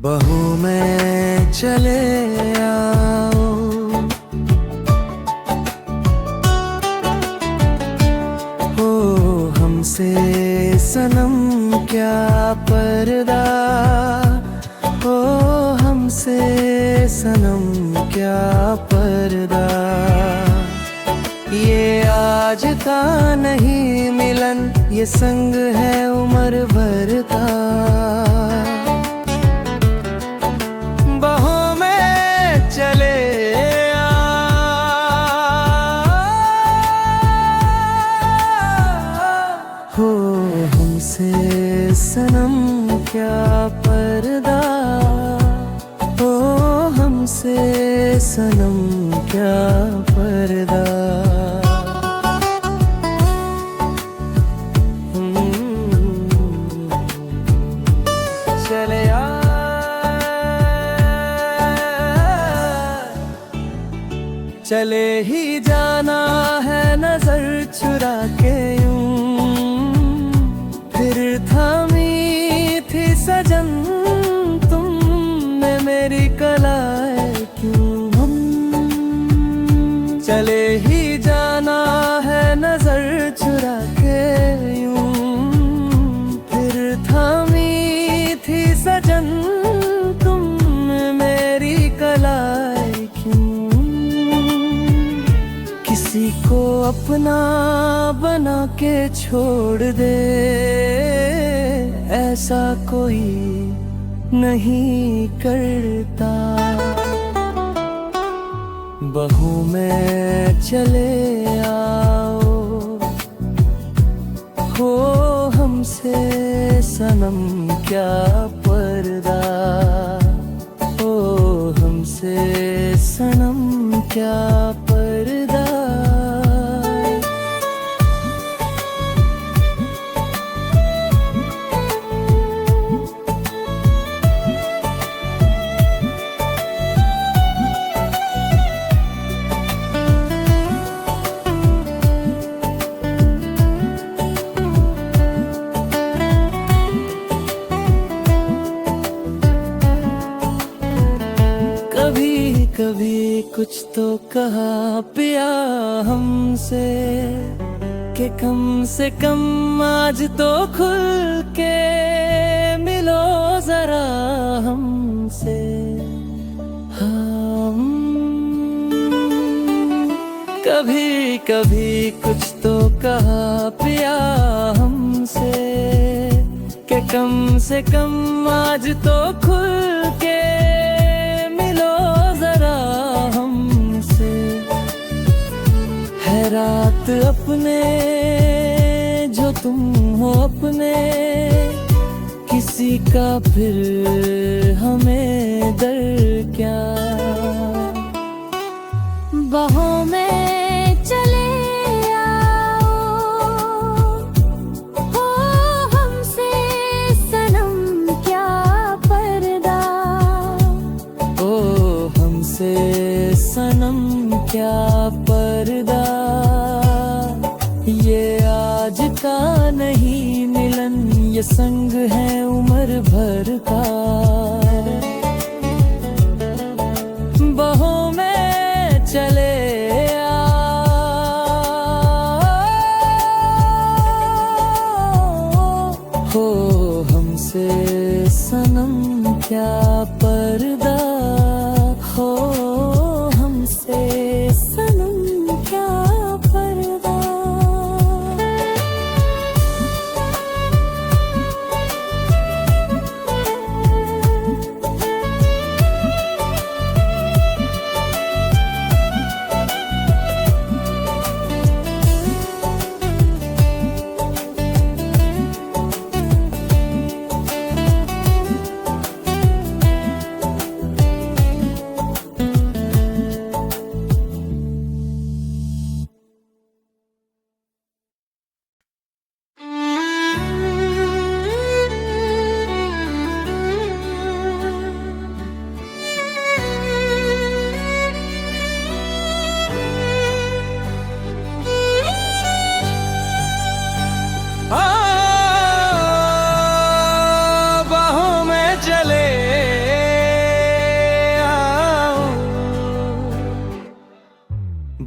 बहू में चले आओ, हो हमसे सनम क्या पर्दा, हो हमसे सनम क्या पर्दा। ये आज का नहीं मिलन, ये संग है उम्र भर का। हो हमसे सनम क्या पर्दा, हो हमसे सनम क्या पर्दा। चले आ चले ही जाना है नजर चुरा के यूं, फिर थामी थी सजन तुमने मेरी कलाए क्यों। हम चले ही जाना है नजर चुरा के यूं, फिर थामी थी सजन तुमने मेरी कलाए क्यों। किसी को अपना बना के छोड़ दे, ऐसा कोई नहीं करता। बहू में चले आओ, हो हमसे सनम क्या पर्दा, हो हमसे सनम क्या पर्दा। कभी कुछ तो कहा पिया हमसे, कि कम से कम आज तो खुल के मिलो जरा हमसे। हम कभी कभी कुछ तो कहा पिया हमसे, कि कम से कम आज तो खुल के हमसे। है रात अपने जो तुम हो अपने, किसी का फिर हमें डर क्या। बाहों में चले आओ, हो हमसे सनम क्या पर्दा, ओ हमसे सनम क्या पर्दा। ये आज का नहीं मिलन, ये संग है उम्र भर का। बहों में चले हो हमसे सनम क्या पर्दा, हो हमसे सनम क्या पर्दा।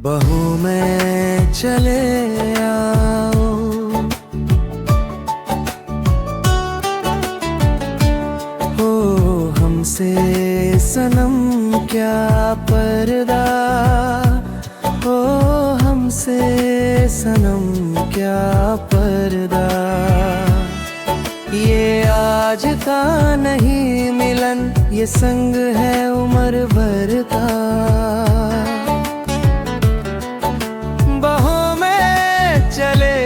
बाहों में चले आओ, हो हमसे सनम क्या पर्दा, हो हमसे सनम क्या पर्दा। ये आज का नहीं मिलन, ये संग है उम्र भर का। बाहों में चले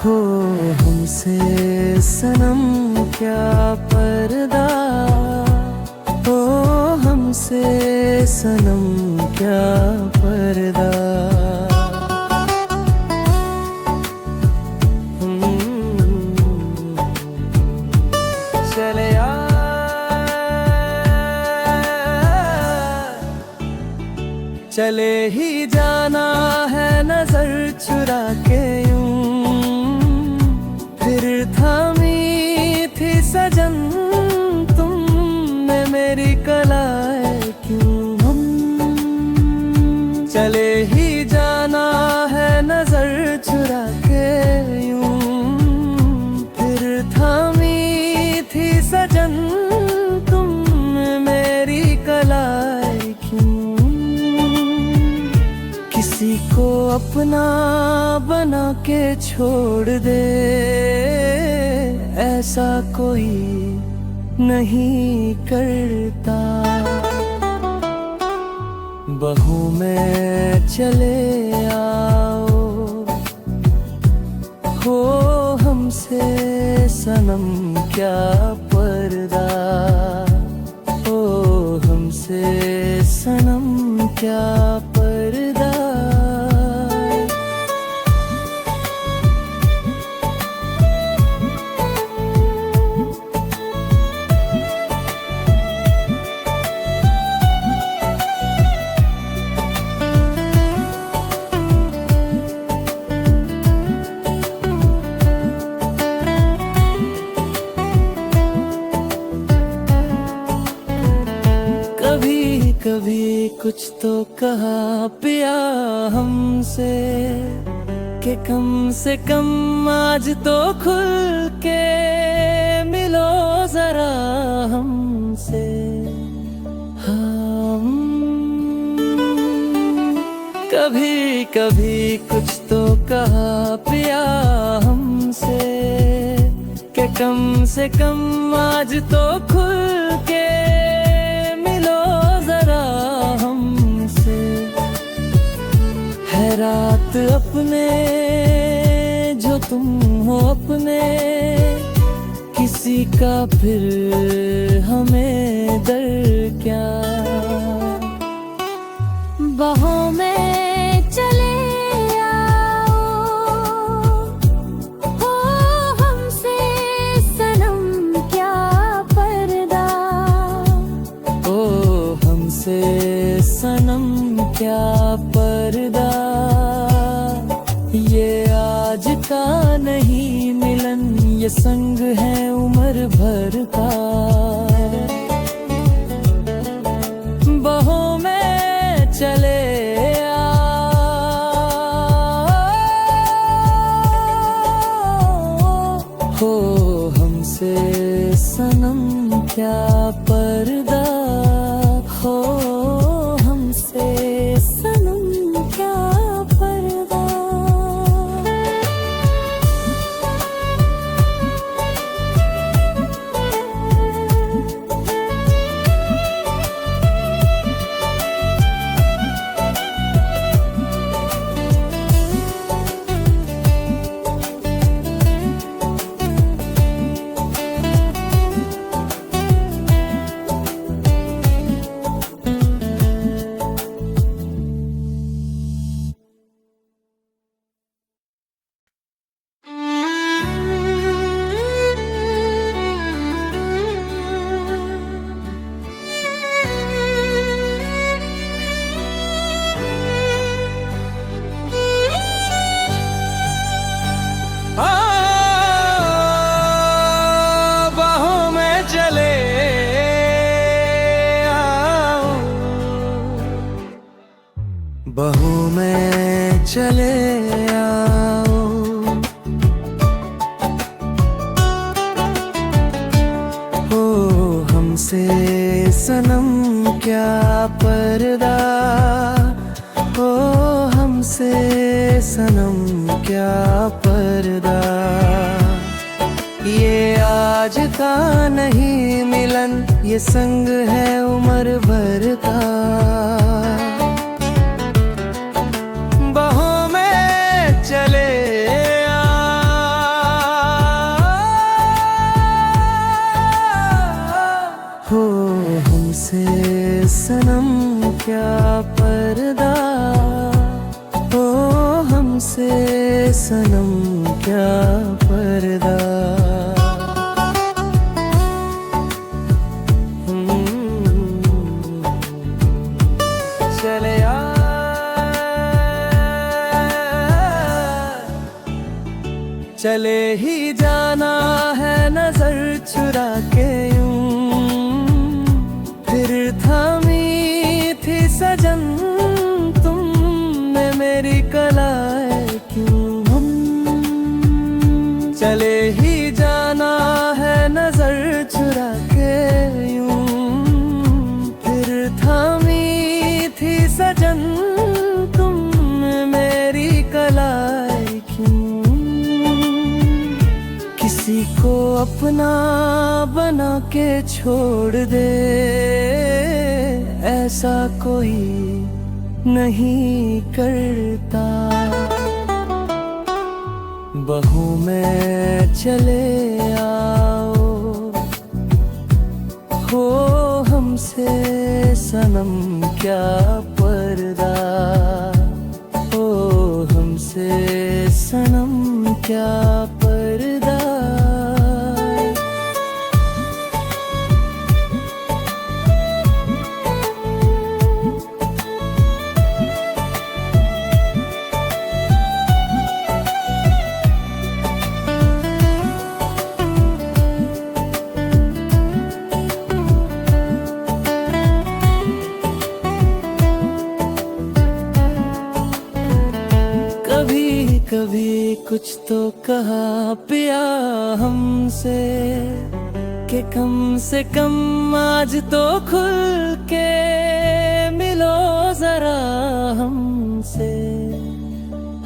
हो हमसे सनम क्या पर्दा, हो हमसे सनम क्या पर्दा। चले आ चले ही जाना है नजर चुरा के यूं, फिर थामी थी सजन तुमने मेरी कलाएं क्यों। हम चले ही जाना है नजर चुरा के यूं, फिर थामी थी सजन तुमने मेरी कलाएं क्यों। किसी को अपना बना के छोड़ दे, ऐसा कोई नहीं करता। बाहों में चले आओ, हो हमसे सनम क्या पर्दा, हो हमसे सनम क्या पर्दा। कभी कुछ तो कहा पिया हमसे, कि कम से कम आज तो खुल के मिलो जरा हमसे। हम कभी कभी कुछ तो कहा पिया हमसे, कि कम से कम आज तो खुल के है। रात अपने जो तुम हो अपने, किसी का फिर हमें डर क्या। बाहों में चले आओ, हो हमसे सनम क्या पर्दा, ओ हमसे सनम क्या पर्दा। ये आज का नहीं मिलन, ये संग है उम्र भर का। बाहों में चले हो हमसे सनम क्या पर्दा, हो हमसे सनम क्या पर्दा। बहू में चले आओ, हो हमसे सनम क्या पर्दा, हो हमसे सनम क्या पर्दा। ये आज का नहीं मिलन, ये संग है उम्र भर का। बाहों में चले हो हमसे सनम क्या पर्दा, हो हमसे सनम क्या पर्दा। चले आ चले ही जाना है नजर चुरा के यूं, फिर थामी थी सजन तुमने मेरी कलाई क्यों। हम चले ही जाना है नजर चुरा के यूं, फिर थामी थी सजन तुमने मेरी कलाई क्यों। किसी को अपना बना के छोड़ दे, ऐसा कोई नहीं करता। बहू में चले आओ, हो हमसे सनम क्या पर्दा, हो हमसे सनम क्या पर्दा। कभी कुछ तो कहा पिया हमसे, कि कम से कम आज तो खुल के मिलो जरा हमसे।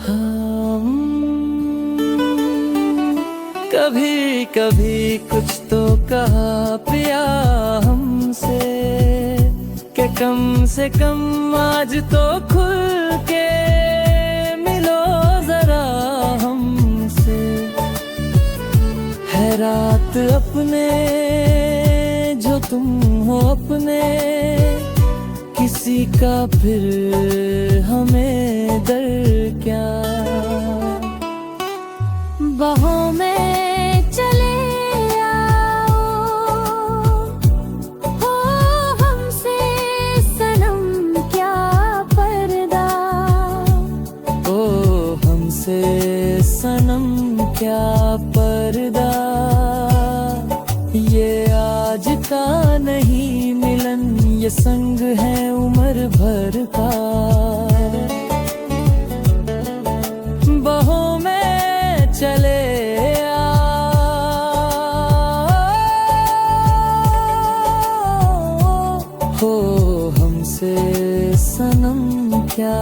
हम कभी कभी कुछ तो कहा पिया हमसे, कि कम से कम आज तो खुल के है। रात अपने जो तुम हो अपने, किसी का फिर हमें डर क्या। बाहों में चले आओ, हो हमसे सनम क्या पर्दा, ओ हमसे सनम क्या पर्दा। ये आज का नहीं मिलन, ये संग है उम्र भर का। बाहों में चले आओ, हो हमसे सनम क्या